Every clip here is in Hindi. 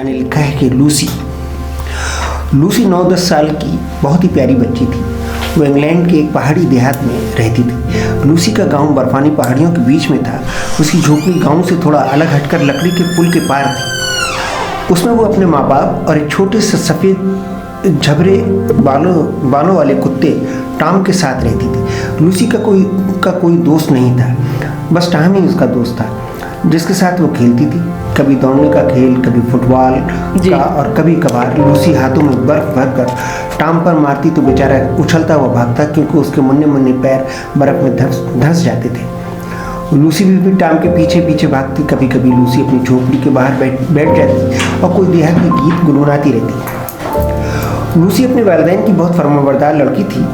मैंने लिखा है कि लूसी 9-10 साल की बहुत ही प्यारी बच्ची थी। वो इंग्लैंड के एक पहाड़ी देहात में रहती थी। लूसी का गांव बर्फानी पहाड़ियों के बीच में था। उसकी झोपड़ी गांव से थोड़ा अलग हटकर लकड़ी के पुल के पार थी। उसमें वो अपने माँ बाप और एक छोटे से सफ़ेद झबरे बालों वाले कुत्ते टॉम के साथ रहती थी। लूसी का कोई दोस्त नहीं था, बस टॉम ही उसका दोस्त था जिसके साथ वो खेलती थी। कभी दौड़ने का खेल, कभी फुटबॉल का, और कभी कभार लूसी हाथों में बर्फ भरकर टॉम पर मारती तो बेचारा उछलता हुआ भागता, क्योंकि उसके मुन्ने मुन्ने पैर बर्फ में धंस जाते थे। लूसी भी टॉम के पीछे पीछे भागती। कभी कभी लूसी अपनी झोपड़ी के बाहर बैठ जाती और कोई देहाती गीत गुनगुनाती रहती। लूसी अपने वालिदैन की बहुत फर्माबरदार लड़की थी।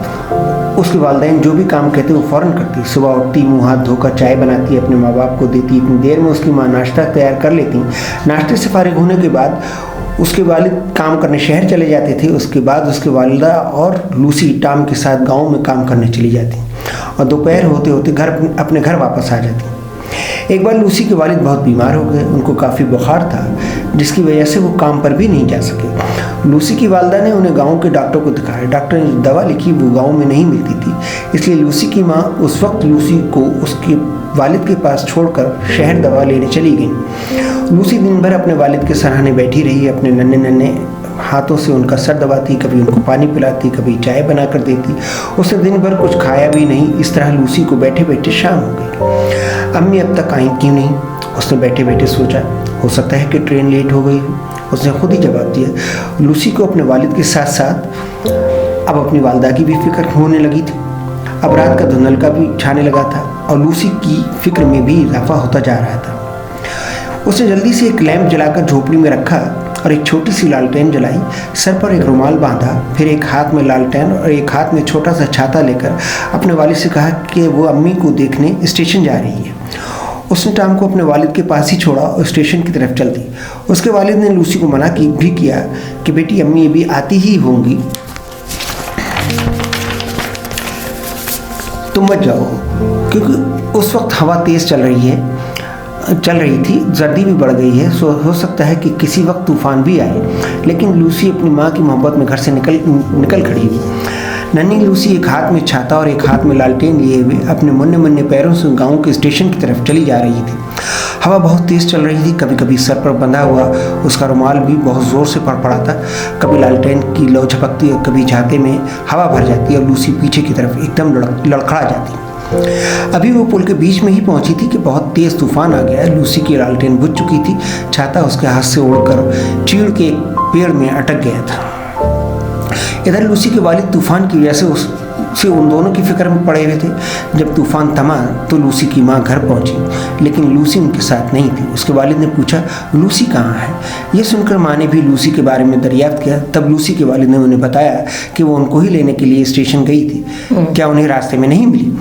उसके वालिदैन जो भी काम कहते वो फ़ौरन करती। सुबह उठती, मुँह हाथ धोकर चाय बनाती, अपने माँ बाप को देती। इतनी देर में उसकी माँ नाश्ता तैयार कर लेती। नाश्ते से फारिग होने के बाद उसके वालिद काम करने शहर चले जाते थे। उसके बाद उसके वालिदा और लूसी टॉम के साथ गांव में काम करने चली जाती और दोपहर होते होते अपने घर वापस आ जाती। एक बार लूसी के वालिद बहुत बीमार हो गए। उनको काफ़ी बुखार था, जिसकी वजह से वो काम पर भी नहीं जा सके। लूसी की वालिदा ने उन्हें गांव के डॉक्टर को दिखाया। डॉक्टर ने दवा लिखी, वो गांव में नहीं मिलती थी। इसलिए लूसी की माँ उस वक्त लूसी को उसके वालिद के पास छोड़कर शहर दवा लेने चली गई। लूसी दिन भर अपने वालिद के सराहने बैठी रही। अपने नन्हे नन्हे हाथों से उनका सर दबाती, कभी उनको पानी पिलाती, कभी चाय बना कर देती। उसने दिन भर कुछ खाया भी नहीं। इस तरह लूसी को बैठे बैठे शाम हो गई। अम्मी अब तक आई क्यों नहीं? उसने बैठे बैठे सोचा। हो सकता है कि ट्रेन लेट हो गई। उसने खुद ही जवाब दिया। लूसी को अपने वालिद के साथ साथ अब अपनी वालिदा की भी फिक्र होने लगी थी। अब रात का धुंधलका भी छाने लगा था और लूसी की फिक्र में भी इजाफा होता जा रहा था। उसने जल्दी से एक लैंप जलाकर झोपड़ी में रखा और एक छोटी सी लालटेन जलाई। सर पर एक रुमाल बांधा, फिर एक हाथ में लालटेन और एक हाथ में छोटा सा छाता लेकर अपने वालिद से कहा कि वो अम्मी को देखने स्टेशन जा रही है। उसने टॉम को अपने वालिद के पास ही छोड़ा और स्टेशन की तरफ चल दी। उसके वालिद ने लूसी को मना भी किया कि बेटी अम्मी अभी आती ही होंगी, तुम मत जाओ, क्योंकि उस वक्त हवा तेज़ चल रही थी। सर्दी भी बढ़ गई है। हो सकता है कि किसी वक्त तूफान भी आए। लेकिन लूसी अपनी माँ की मोहब्बत में घर से निकल खड़ी हुई। नन्ही लूसी एक हाथ में छाता और एक हाथ में लालटेन लिए हुए अपने मुन्ने मुन्ने पैरों से गांव के स्टेशन की तरफ चली जा रही थी। हवा बहुत तेज़ चल रही थी। कभी कभी सर पर बंधा हुआ उसका रुमाल भी बहुत ज़ोर से फड़फड़ाता था। कभी लालटेन की लौ झपकती और कभी छाते में हवा भर जाती और लूसी पीछे की तरफ एकदम लड़खड़ा जाती। अभी वो पुल के बीच में ही पहुंची थी कि बहुत तेज तूफान आ गया। लूसी की लालटेन बुझ चुकी थी। छाता उसके हाथ से उड़कर चीड़ के एक पेड़ में अटक गया था। इधर लूसी के वालिद तूफान की वजह से उन दोनों की फिक्र में पड़े हुए थे। जब तूफान थमा तो लूसी की माँ घर पहुंची, लेकिन लूसी उनके साथ नहीं थी। उसके वालिद ने पूछा, लूसी कहाँ है? यह सुनकर माँ ने भी लूसी के बारे में दरियाफ्त किया। तब लूसी के वालिद ने उन्हें बताया कि वो उनको ही लेने के लिए स्टेशन गई थी। क्या उन्हें रास्ते में नहीं मिली?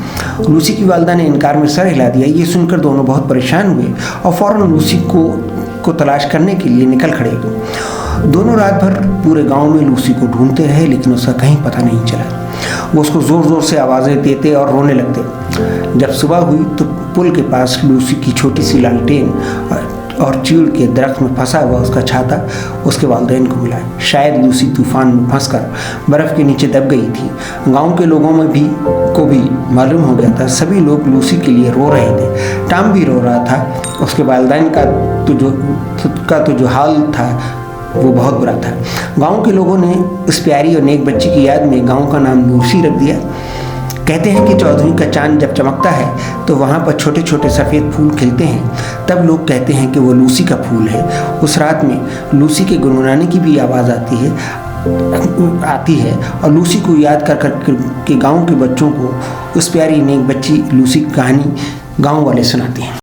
लूसी की वालिदा ने इनकार में सर हिला दिया। ये सुनकर दोनों बहुत परेशान हुए और फौरन लूसी को तलाश करने के लिए निकल खड़े हुए। दोनों रात भर पूरे गांव में लूसी को ढूंढते रहे, लेकिन उसका कहीं पता नहीं चला। वो उसको ज़ोर ज़ोर से आवाज़ें देते और रोने लगते। जब सुबह हुई तो पुल के पास लूसी की छोटी सी लालटेन और चीड़ के दरख्त में फंसा हुआ उसका छाता उसके वालिदैन को मिला। शायद लूसी तूफान में फंसकर बर्फ़ के नीचे दब गई थी। गांव के लोगों में को भी मालूम हो गया था। सभी लोग लूसी के लिए रो रहे थे। टॉम भी रो रहा था। उसके वालिदैन का तो जो हाल था वो बहुत बुरा था। गांव के लोगों ने इस प्यारी और नेक बच्ची की याद में गांव का नाम लूसी रख दिया। कहते हैं कि चौदहवीं का चांद जब चमकता है तो वहाँ पर छोटे छोटे सफ़ेद फूल खिलते हैं। तब लोग कहते हैं कि वो लूसी का फूल है। उस रात में लूसी के गुनगुनाने की भी आवाज़ आती है और लूसी को याद कर के गांव के बच्चों को उस प्यारी नेक बच्ची लूसी की कहानी गांव वाले सुनाते हैं।